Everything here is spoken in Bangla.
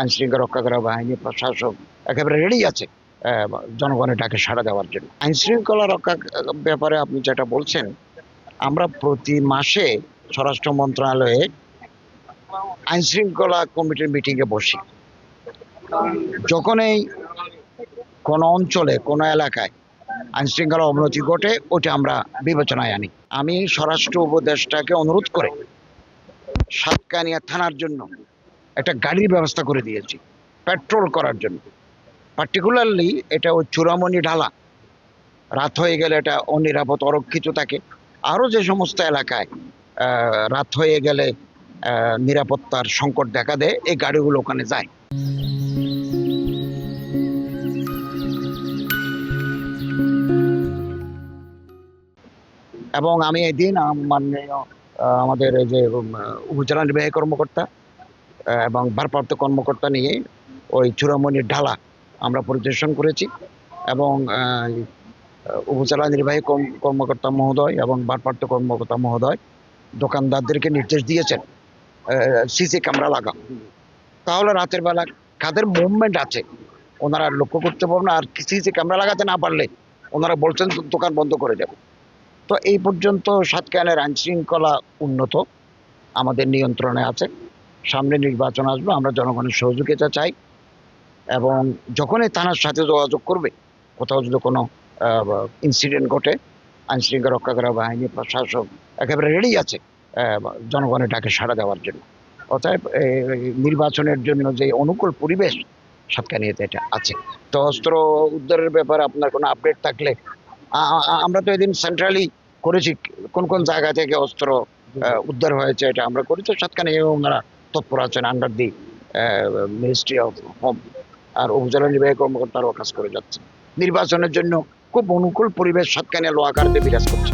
আইন শৃঙ্খলা রক্ষাকারী বাহিনী, প্রশাসক একেবারে রেডি আছে জনগণের ডাকে সাড়া দেওয়ার জন্য। আইন শৃঙ্খলা রক্ষা ব্যাপারে আপনি যেটা বলছেন, আমরা প্রতি মাসে স্বরাষ্ট্র মন্ত্রণালয়ে আইন শৃঙ্খলা কমিটির মিটিংয়ে বসি। যখনই কোনো অঞ্চলে কোনো এলাকায় আইন শৃঙ্খলা অবনতি ঘটে ওটা আমরা বিবেচনায় আনি। আমি স্বরাষ্ট্র উপদেষ্টাকে অনুরোধ করে সাতকানিয়া থানার জন্য একটা গাড়ির ব্যবস্থা করে দিয়েছি পেট্রোল করার জন্য। পার্টিকুলারলি এটা ওই চূড়ামণি ঢালা, রাত হয়ে গেলে এটা অনিরাপদ অরক্ষিত থাকে। আরও যে সমস্ত এলাকায় রাত হয়ে গেলে নিরাপত্তার সংকট দেখা দেয়, এই গাড়িগুলো ওখানে যায়। এবং আমি এদিন মাননীয় আমাদের এই যে উপজেলা নির্বাহী কর্মকর্তা এবং ভারপ্রাপ্ত কর্মকর্তা নিয়ে ওই চূড়ামণির ঢালা আমরা পরিদর্শন করেছি এবং উপজেলা নির্বাহী কর্মকর্তা মহোদয় এবং ভারপ্রাপ্ত কর্মকর্তা মহোদয় দোকানদারদেরকে নির্দেশ দিয়েছেন সিসি ক্যামেরা লাগা, তাহলে রাতের বেলা কাদের মুভমেন্ট আছে ওনারা লক্ষ্য করতে পারবেন। আর সিসি ক্যামেরা লাগাতে না পারলে ওনারা বলছেন দোকান বন্ধ করে দেবে। তো এই পর্যন্ত সাতকানিয়ার আইন শৃঙ্খলা উন্নত, আমাদের নিয়ন্ত্রণে আছে। সামনে নির্বাচন আসবে, আমরা জনগণের সহযোগিতা চাই এবং যখনই থানার সাথে যোগাযোগ করবে কোথাও যদি কোনো ইনসিডেন্ট ঘটে, আইন শৃঙ্খলা রক্ষাকারী বাহিনী, প্রশাসক একেবারে রেডি আছে জনগণের ডাকে সাড়া দেওয়ার জন্য। অতএব নির্বাচনের জন্য যে অনুকূল পরিবেশ সাতকানিয়াতে এটা আছে। তো অস্ত্র উদ্ধারের ব্যাপারে আপনার কোনো আপডেট থাকলে, আমরা তো এদিন সেন্ট্রালি করেছি, কোন কোন জায়গা থেকে অস্ত্র উদ্ধার হয়েছে এটা আমরা করেছি। সাতকানিয়া ওনারা তৎপর আছেন under the ministry of home, আর উপজেলা নির্বাহী কর্মকর্তারাও কাজ করে যাচ্ছে। নির্বাচনের জন্য খুব অনুকূল পরিবেশ সাতকানিয়া লোহাগাড়াতে বিরাজ করছে।